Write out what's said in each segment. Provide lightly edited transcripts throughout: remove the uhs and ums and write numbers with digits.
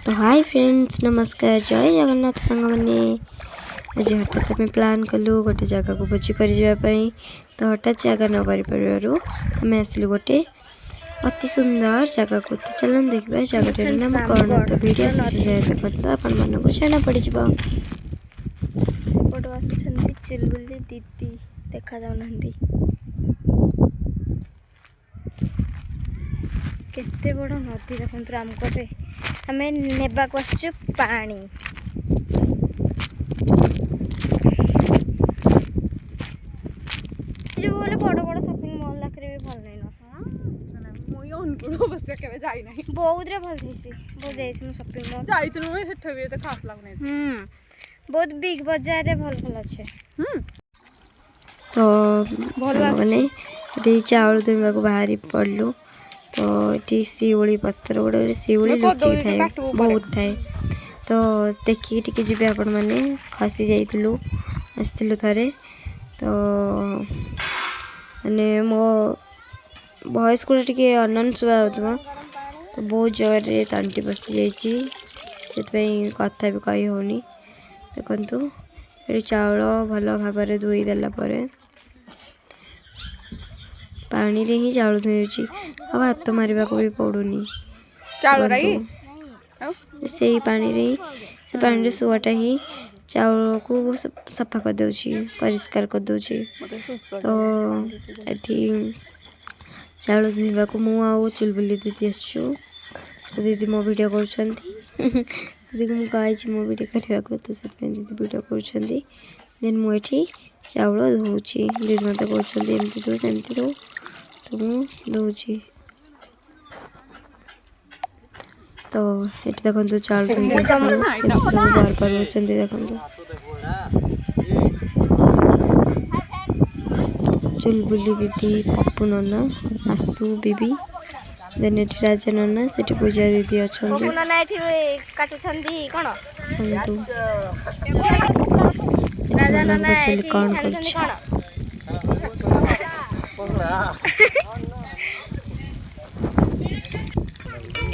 तो hi friends नमस्कार जय जगन्नाथ सांग मैंने आज हठात आम प्लां कलु गोटे जगह को भोजी कर तो हठात जगह न आम आसलु गोटे अति सुंदर जगह को। तो चलन देखा जगह नाम कौन तो वीडियो शेष जाए देखते आपण मानक जाना पड़ सेपट आसुंच चिलबुली दीदी देखा जाऊना केते बड़ नदी देखते आमकोटे आम नेबा आसचु पानी जो बोले बड़ बड़ शॉपिंग मॉल लाखरे भी भल नहीं बहुत रे भल थी बहुत जाइए शॉपिंग मॉल जाइए खास लगने बहुत बिग बाजार रे भल भल अच्छे तो मैंने चाउल धोवा को बाहरी पड़लु तो ये शिवली पत्र गोटे शिवली लुचि थाए बहुत थाए तो देखिए टी जी आपण मैंने खसी जाइलु आसलु थे तो मैंने मो वॉइस को टे अनन शुआ हो तो बहुत जगह तंटी बसी जाई कथा भी कही होनी देखु ये चाउल भल भाव धोईदेला पानी रे ही चाउल धोई अब हाथ मारे भी पड़ूनी से पानी रे से पानी सुआटा ही चाउल को सफा कर दे परिष्कार कर दे तो ये चाउल धोवा को मु चुलबुली दीदी आसचु दीदी मो वीडियो कर दीदी को मुझे मो वीडियो करने को तो दीदी वीडियो कर मुझे चाउल धोची दीदी मत कहते एमती दो सेमती दो तो मुझे तो ये देखो चाउल बार बार देखो चुलबुली दीदी पप्पू नना आसू बीबी देन राजा नना से पूजा दीदी अच्छा कौन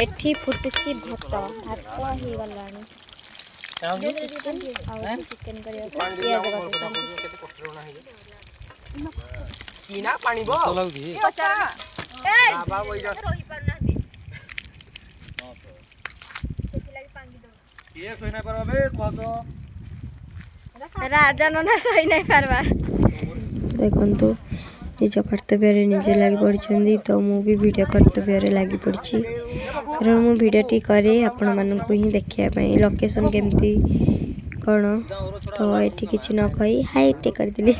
एठी फुटुची भात भात ही गलानी चिकन कीना पानी बो चलाउदी बाबा वही जा रही परना ये कोई ना परबा बे कहतो राजा नना सही नहीं परबा देखंतु निज कर्तव्य निजे लगी पड़ी तो मु भी वीडियो कर्तव्य लगी पड़ी कारण मु वीडियो टी करे आपण मानक ही देखिया लोकेशन केमती कौन तो ये किसी न कही हाई टे कर दिली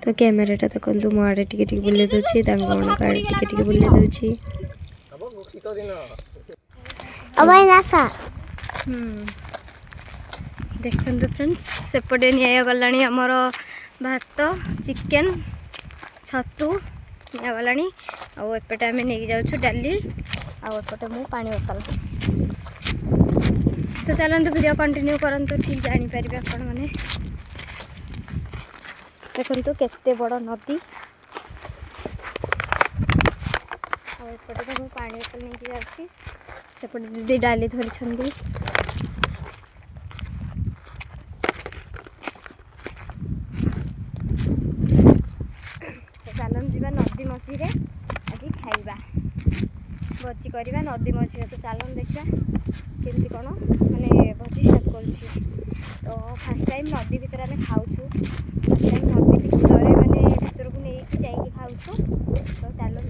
तो कैमेराटा देखो मो आड़े टिके बुले दूसरी टिके बुले दूसरी देखते फ्रेंड्स सेपटे निया गला आमर भात चिकेन छतु निया गला आउपटे आम नहीं जाऊँ डाली आउपटे मु पानी बोतल तो चलते वीडियो कंटिन्यू करंतु ठीक जानीपर आपण मैंने देखो केते बड़ नदी आउपटे तो मुझे पानी बोतल नहीं जाऊँगी सेपटे दीदी डाली धरी चलन जा नदी मझी आज खाइबा भोजी करवा नदी मझी तो चलन देखा केमती कौन माने भोजी स्टार्ट कर तो फास्ट टाइम नदी भितर आम खाऊँ फास्ट टाइम नदी भितर माने भितर को लेकिन जाइए खाऊँ तो चलन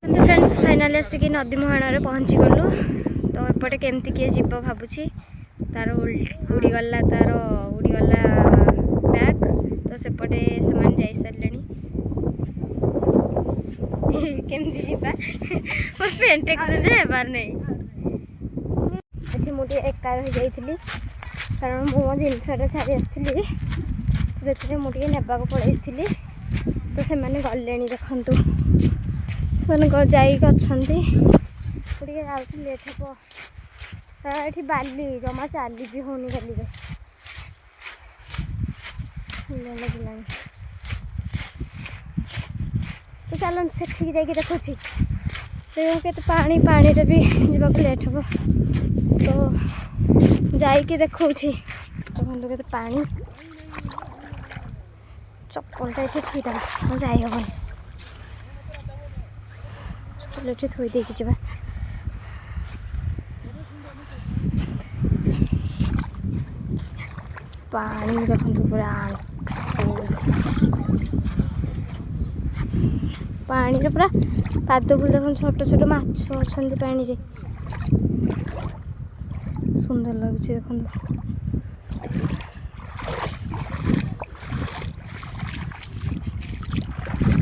देखा फ्रेंड्स फाइनाली आसिक नदी मुहाण पहुँची गलु तो एपटे केमती किए जीव भावुची तार उड़ीगला बैग तो सेपटे से जा सारे केमती जीवा मोर पेंट बार नहीं मुझे एका रही जाइली कारण मो जिनसटा छाड़ी आसती से मुझे नेबा पड़े तो से गले देखु से जाइए अच्छा लेट हे ये बाली जमा चली भी होनी बाली लगे तो चलो से ठीक जाकि देखुची के पानी पानी रे भी जावाक लेट हम तो जाइए देखा देखो के पानी चप्पलटा ये थोड़ा जाई हम चप्पल ये थोड़ी देकी जा पानी देखो पूरा पानी रे पूरा पाद फुल देखो छोट छोट माछ अच्छा पानी रे सुंदर लगे देखो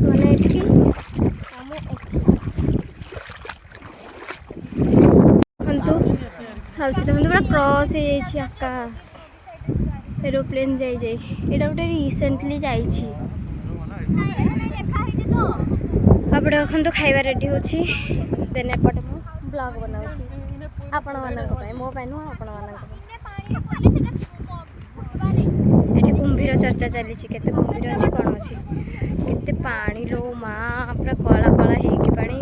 मैंने देखो पूरा क्रॉस हो आकाश एरोप्लेन जाई एटा गोटे रिसेंटली जाइए आपड़े देखो खाଇବା रेडी होची देन एपटे मु ब्लॉग बनाउची आपण मानक पय मो पय नु आपण मानक एठी कुंभीर चर्चा चली छी केते कुंभीर अछि कोन अछि केते पानी लो मा पूरा कला कला हे कि पानी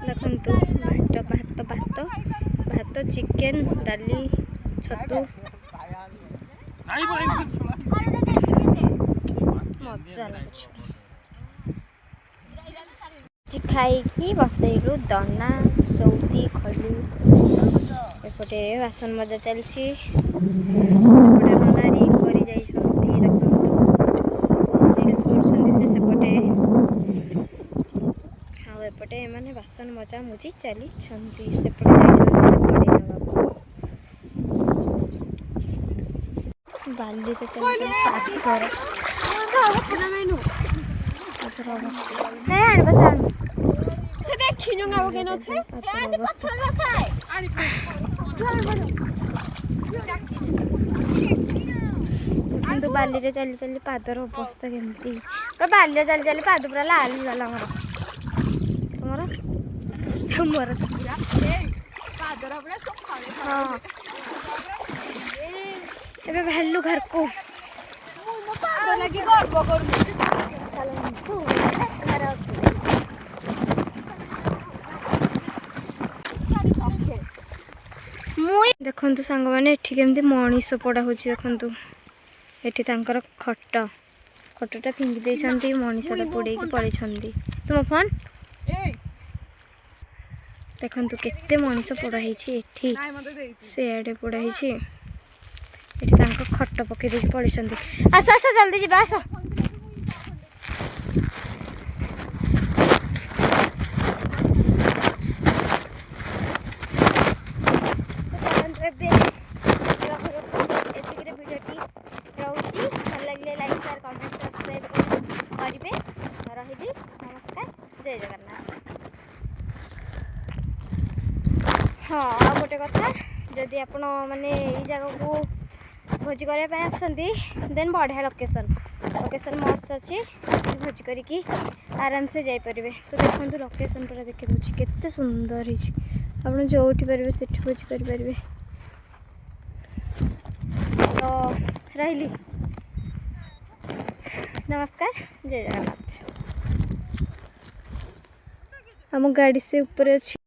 देखो भात भात चिकेन डाली छतु मजा खाई बसैलु दना चौती खलु एपटे बासन मजा चलछि नारी करी जाइछन्ती सेपटे हाँ एपटे माने बासन मजा मुझी चली सेपटे बाली तो बाली रे चली चली पादर अवस्था केमती बाली चली चली पाद पूरा लाल लाल तुमर हाँ एबे भालू घर को देखु सांग मैंने केमती मनीष पड़ा हो देखु ये खट खटा फिंगी देती मनीषटा पोड़े पड़े तुम फोन देखु केते मनीष पोड़ाई सेआडे पोड़ाई खट पकई दे पड़े आस आस जल्दी जी आस जय जगन्नाथ हाँ आ गोटे कथा जदि आपण माने ये जगह को भोजी करने आसती देन बढ़िया लोकेशन मस्त अच्छी भोजी करी आराम से जापर तो देखो लोकेशन पूरा देखी दूसरी केते सुंदर है जो उठी पारे से भोजी करें तो रही नमस्कार जय जगन्नाथ आम गाड़ी से ऊपर अच्छी